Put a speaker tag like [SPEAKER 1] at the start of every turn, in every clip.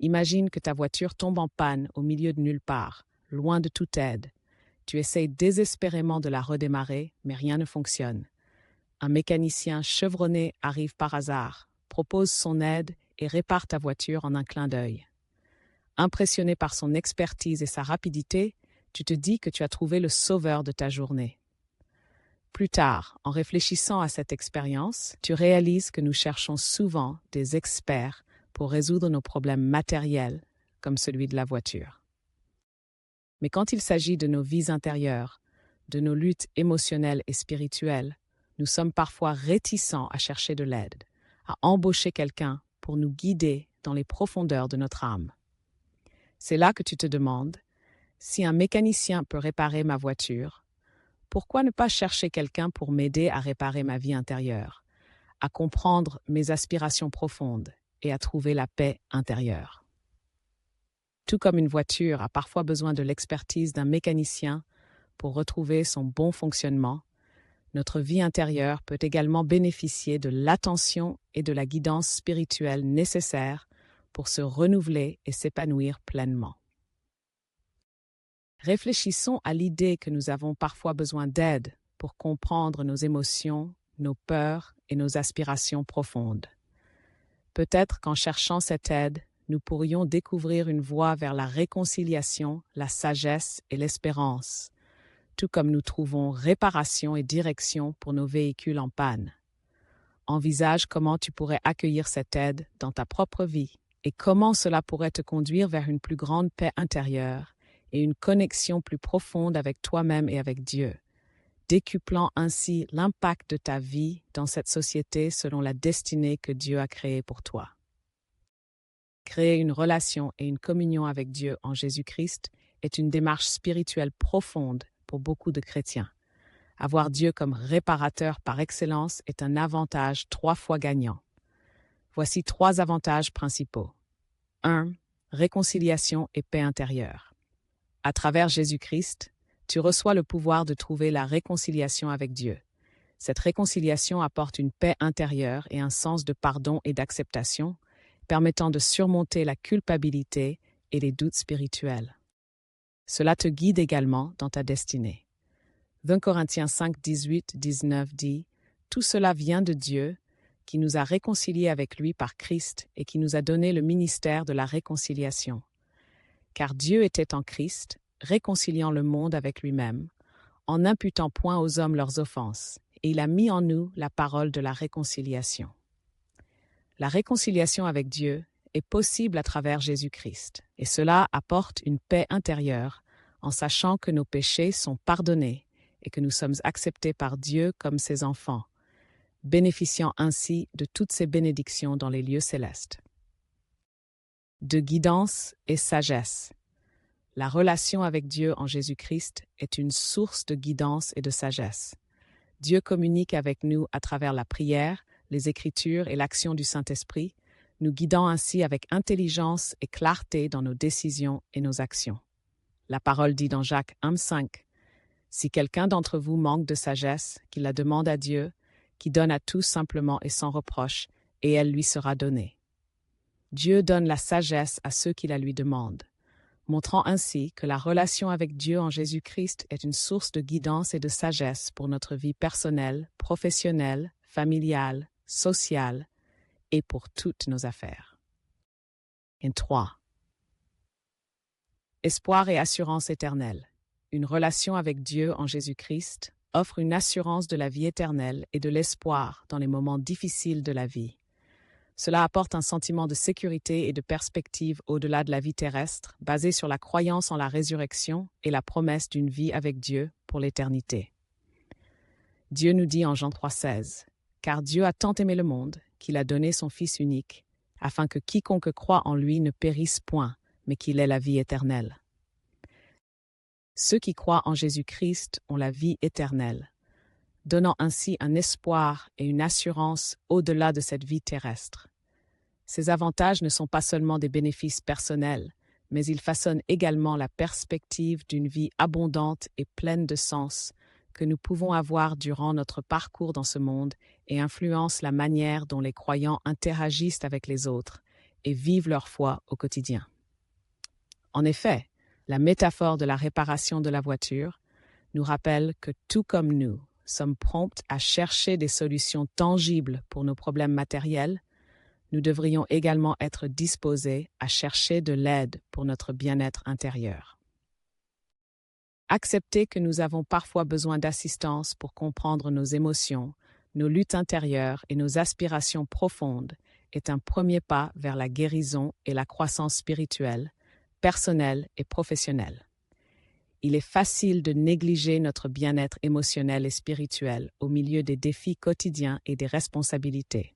[SPEAKER 1] Imagine que ta voiture tombe en panne au milieu de nulle part, loin de toute aide. Tu essayes désespérément de la redémarrer, mais rien ne fonctionne. Un mécanicien chevronné arrive par hasard, propose son aide et répare ta voiture en un clin d'œil. Impressionné par son expertise et sa rapidité, tu te dis que tu as trouvé le sauveur de ta journée. Plus tard, en réfléchissant à cette expérience, tu réalises que nous cherchons souvent des experts pour résoudre nos problèmes matériels, comme celui de la voiture. Mais quand il s'agit de nos vies intérieures, de nos luttes émotionnelles et spirituelles, nous sommes parfois réticents à chercher de l'aide, à embaucher quelqu'un pour nous guider dans les profondeurs de notre âme. C'est là que tu te demandes, si un mécanicien peut réparer ma voiture, pourquoi ne pas chercher quelqu'un pour m'aider à réparer ma vie intérieure, à comprendre mes aspirations profondes et à trouver la paix intérieure? Tout comme une voiture a parfois besoin de l'expertise d'un mécanicien pour retrouver son bon fonctionnement, notre vie intérieure peut également bénéficier de l'attention et de la guidance spirituelle nécessaires pour se renouveler et s'épanouir pleinement. Réfléchissons à l'idée que nous avons parfois besoin d'aide pour comprendre nos émotions, nos peurs et nos aspirations profondes. Peut-être qu'en cherchant cette aide, nous pourrions découvrir une voie vers la réconciliation, la sagesse et l'espérance, tout comme nous trouvons réparation et direction pour nos véhicules en panne. Envisage comment tu pourrais accueillir cette aide dans ta propre vie et comment cela pourrait te conduire vers une plus grande paix intérieure et une connexion plus profonde avec toi-même et avec Dieu, décuplant ainsi l'impact de ta vie dans cette société selon la destinée que Dieu a créée pour toi. Créer une relation et une communion avec Dieu en Jésus-Christ est une démarche spirituelle profonde pour beaucoup de chrétiens. Avoir Dieu comme réparateur par excellence est un avantage 3 fois gagnant. Voici 3 avantages principaux. 1. Réconciliation et paix intérieure. À travers Jésus-Christ, tu reçois le pouvoir de trouver la réconciliation avec Dieu. Cette réconciliation apporte une paix intérieure et un sens de pardon et d'acceptation, permettant de surmonter la culpabilité et les doutes spirituels. Cela te guide également dans ta destinée. 2 Corinthiens 5, 18, 19 dit « Tout cela vient de Dieu, qui nous a réconciliés avec lui par Christ et qui nous a donné le ministère de la réconciliation. Car Dieu était en Christ, réconciliant le monde avec lui-même, en n'imputant point aux hommes leurs offenses, et il a mis en nous la parole de la réconciliation. » La réconciliation avec Dieu est possible à travers Jésus-Christ, et cela apporte une paix intérieure en sachant que nos péchés sont pardonnés et que nous sommes acceptés par Dieu comme ses enfants, bénéficiant ainsi de toutes ses bénédictions dans les lieux célestes. De guidance et sagesse. La relation avec Dieu en Jésus-Christ est une source de guidance et de sagesse. Dieu communique avec nous à travers la prière, les Écritures et l'action du Saint-Esprit, nous guidant ainsi avec intelligence et clarté dans nos décisions et nos actions. La parole dit dans Jacques 1,5 « Si quelqu'un d'entre vous manque de sagesse, qu'il la demande à Dieu, qui donne à tous simplement et sans reproche, et elle lui sera donnée. » Dieu donne la sagesse à ceux qui la lui demandent, montrant ainsi que la relation avec Dieu en Jésus-Christ est une source de guidance et de sagesse pour notre vie personnelle, professionnelle, familiale, sociale et pour toutes nos affaires. Et 3. Espoir et assurance éternelle. Une relation avec Dieu en Jésus-Christ offre une assurance de la vie éternelle et de l'espoir dans les moments difficiles de la vie. Cela apporte un sentiment de sécurité et de perspective au-delà de la vie terrestre, basé sur la croyance en la résurrection et la promesse d'une vie avec Dieu pour l'éternité. Dieu nous dit en Jean 3,16 « Car Dieu a tant aimé le monde qu'il a donné son Fils unique, afin que quiconque croit en lui ne périsse point, mais qu'il ait la vie éternelle. » Ceux qui croient en Jésus-Christ ont la vie éternelle, donnant ainsi un espoir et une assurance au-delà de cette vie terrestre. Ces avantages ne sont pas seulement des bénéfices personnels, mais ils façonnent également la perspective d'une vie abondante et pleine de sens que nous pouvons avoir durant notre parcours dans ce monde et influencent la manière dont les croyants interagissent avec les autres et vivent leur foi au quotidien. En effet, la métaphore de la réparation de la voiture nous rappelle que tout comme nous sommes prompts à chercher des solutions tangibles pour nos problèmes matériels, nous devrions également être disposés à chercher de l'aide pour notre bien-être intérieur. Accepter que nous avons parfois besoin d'assistance pour comprendre nos émotions, nos luttes intérieures et nos aspirations profondes est un premier pas vers la guérison et la croissance spirituelle, personnelle et professionnelle. Il est facile de négliger notre bien-être émotionnel et spirituel au milieu des défis quotidiens et des responsabilités.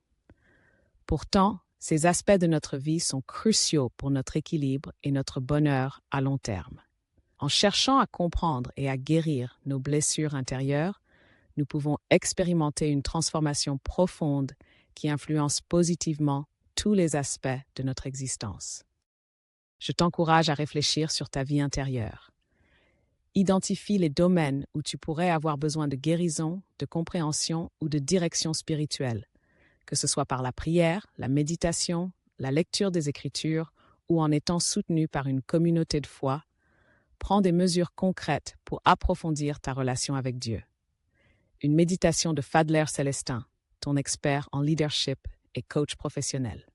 [SPEAKER 1] Pourtant, ces aspects de notre vie sont cruciaux pour notre équilibre et notre bonheur à long terme. En cherchant à comprendre et à guérir nos blessures intérieures, nous pouvons expérimenter une transformation profonde qui influence positivement tous les aspects de notre existence. Je t'encourage à réfléchir sur ta vie intérieure. Identifie les domaines où tu pourrais avoir besoin de guérison, de compréhension ou de direction spirituelle, que ce soit par la prière, la méditation, la lecture des Écritures ou en étant soutenu par une communauté de foi. Prends des mesures concrètes pour approfondir ta relation avec Dieu. Une méditation de Fadler Célestin, ton expert en leadership et coach professionnel.